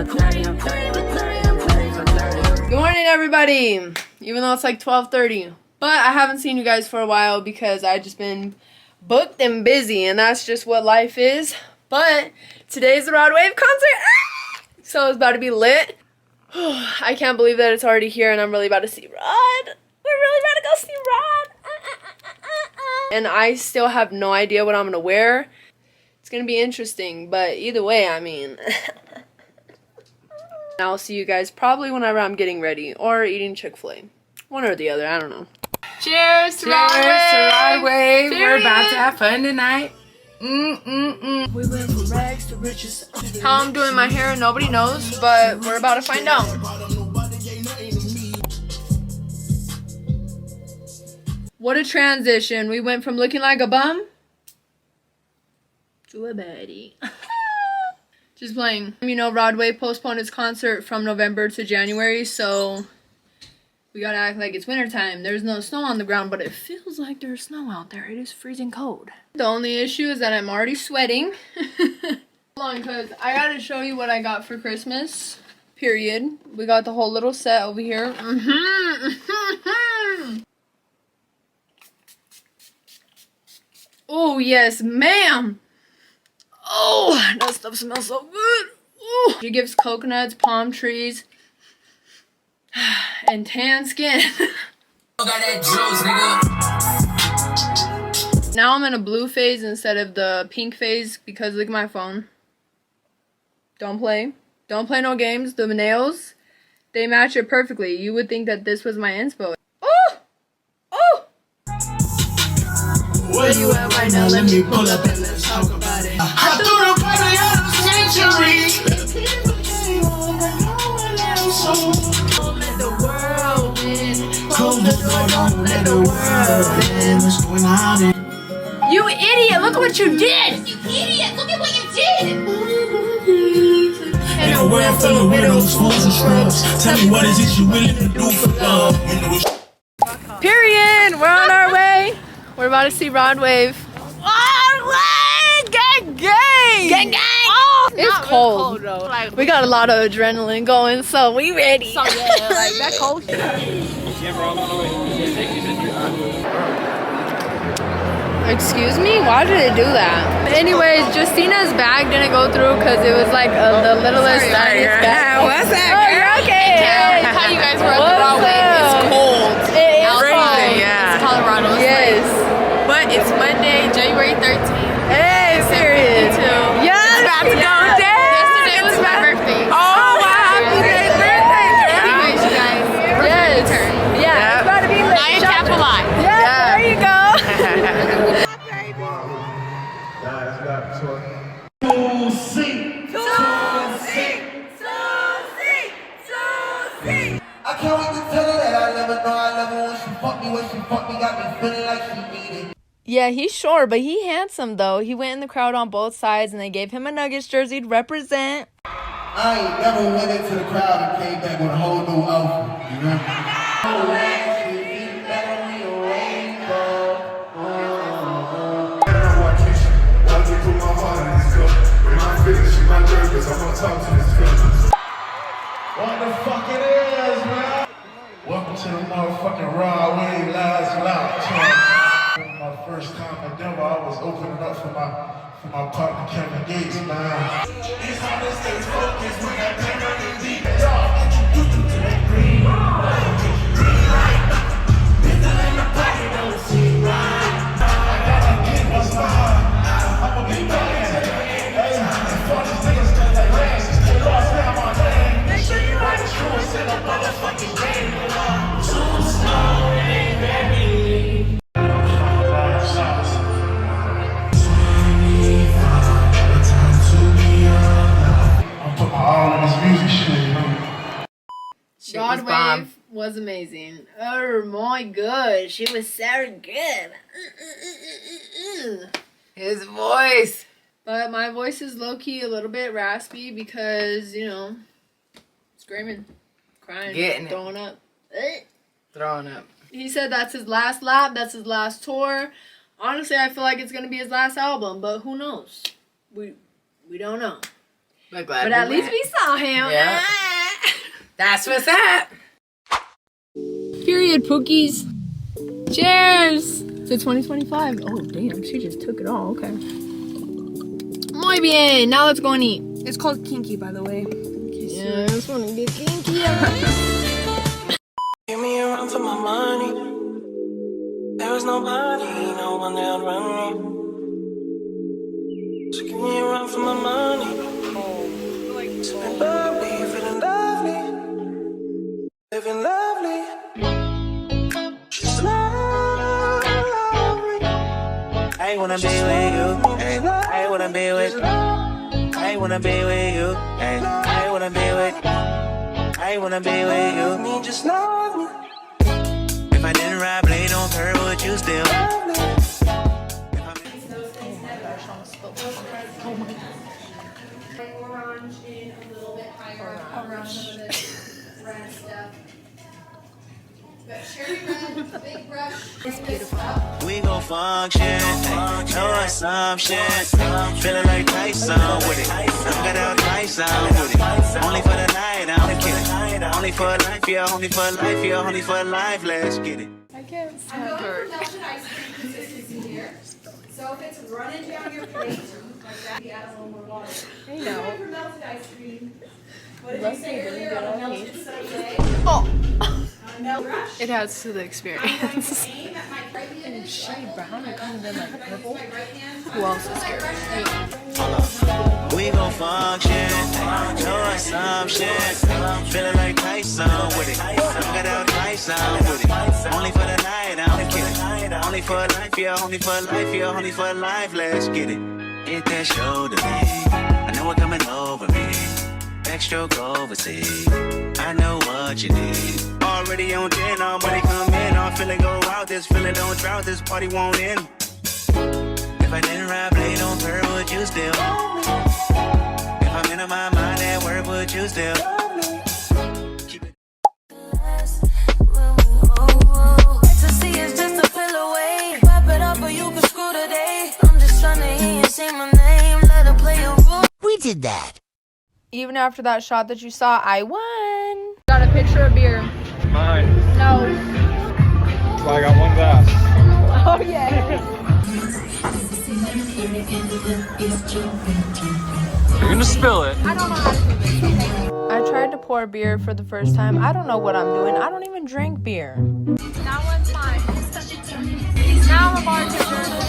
Good morning, everybody. Even though it's like 12:30, but I haven't seen you guys for a while because I've just been booked and busy, and that's just what life is. But today's the Rod Wave concert, so it's about to be lit. I can't believe that it's already here, and I'm really about to see Rod. We're really about to go see Rod. And I still have no idea what I'm gonna wear. It's gonna be interesting, but either way, I mean, I'll see you guys probably whenever I'm getting ready or eating Chick-fil-A. One or the other, I don't know. Cheers to Rod Wave. We're about to have fun tonight. How I'm doing my hair, nobody knows, but we're about to find out. What a transition. We went from looking like a bum to a baddie. Just playing. You know, Rod Wave postponed its concert from November to January, so we gotta act like it's wintertime. There's no snow on the ground, but it feels like there's snow out there. It is freezing cold. The only issue is that I'm already sweating. Hold on, because I gotta show you what I got for Christmas. Period. We got the whole little set over here. Oh, yes, ma'am. Oh, that stuff smells so good. Ooh. She gives coconuts, palm trees, and tan skin. Now I'm in a blue phase instead of the pink phase because look at my phone. Don't play. Don't play no games. The nails, they match it perfectly. You would think that this was my inspo. Oh! Oh! Where you at right now? Let me pull up and let's talk about it. I threw the party out of the century. Don't let the world win. Close the door, don't let the world in. What's going on? You idiot! Look at what you did! You idiot! Look at what you did! In a world full of widows, fools, and scrubs. Tell me what is it you willing to do for love? Period! We're on our way. We're about to see Rod Wave. Rod Wave! Gang, gang! Gang, gang! Oh, it's cold. Really cold like, we got a lot of adrenaline going, so we ready. So yeah, like that cold shit. Excuse me? Why did it do that? Anyways, Justina's bag didn't go through because it was like the littlest bag. What's that, girl? You're okay. How you guys were at the Rod Wave? It's cold. It is outside. cold. Yeah. It's Colorado. It's yes. But it's Monday, January 13th. Hey, period. Yes. It's about to go down. Yesterday was my birthday. Oh, wow. Happy birthday. Anyways, you guys. Yes. Yeah. It's about to be lit. I am Capital I. Yes, there you go. I can't wait to tell her that I love her, no, I love her when she fuck me, got me feeling like she needed. Yeah, he's short, but he handsome though. He went in the crowd on both sides, and they gave him a Nuggets jersey to represent. I ain't never went into the crowd and came back with a whole new outfit, you know? What the fuck it is, man? Welcome to the motherfucking Rod Wave last lap tour. My first time in Denver, I was opening up for my partner Kevin Gates, man. It's how to stay focused when I turn on the deep. Introduce them to that green light. Pistol in the pocket, don't see right. I gotta get what's mine. I'm a big man. Hey, fuck these niggas like rats. They lost me on my name. Make sure you write the true and send a motherfucking game. Too slow, ain't baby. Rod Wave was amazing. Oh my god, she was so good. His voice. But my voice is low-key a little bit raspy because, you know, screaming, crying, Getting it. throwing up. Throwing up. He said that's his last lap, that's his last tour. Honestly, I feel like it's going to be his last album, but who knows? We don't know. But glad But we at least went. we saw him. Yeah. That's what's up. Period, Pookies. Cheers to 2025. Oh, damn. She just took it all. Okay. Muy bien. Now let's go and eat. It's called kinky, by the way. Yeah, I just want to get kinky. Give me a run for my money. There was nobody, no one that would run me. So give me a run for my money. Feeling lovely, feeling lovely. Living lovely. She's lovely. I wanna be with you. Ay, I wanna be with. I wanna be with you. Ay, I wanna be with. I wanna be with you. Me just love me. If I didn't ride blade on curve, would you still love me? Orange and a little bit higher on some of this red stuff. But cherry red, big brush. It's beautiful. We gon' function, no assumption. Feeling like Tyson with it. I'm gonna Tyson with it. Only for the night, I'm kidding. Only for life, yeah, only for life, yeah, only for life. Let's get it. I'm going for melted ice cream consistency here. So if it's running down your plate, like that, you add a little more water. I know. I'm going for melted ice cream. What did you say earlier on a melted sundae? Oh. It adds to the experience. Shade brown, it could have been like purple. Who else is scared? We gon' function, no assumption. Feeling like Tyson with it. I'm gonna Tyson with it. Only for the night, I'm kidding. Only for life, yeah, only for life, yeah, only for life. Let's get it. Hit that shoulder, me. I know it coming over me. Backstroke overseas. I know what you need. Already on 10, all money come in. I'm feeling go out. This feeling don't drought. This party won't end. If I didn't ride blade on curve, would you still? If I'm in my mind at work, would you still? Keep it. Ecstasy is just a pill away. Wrap it up or you can screw today. I'm just trying to hear you say my name. Let her play a role. We did that. Even after that shot that you saw, I won. Got a picture of beer. Mine. No. So I got one glass. Oh yeah. You're gonna spill it. I don't know how to do this. I tried to pour beer for the first time. I don't know what I'm doing. I don't even drink beer. That one's mine. Now I'm a bartender.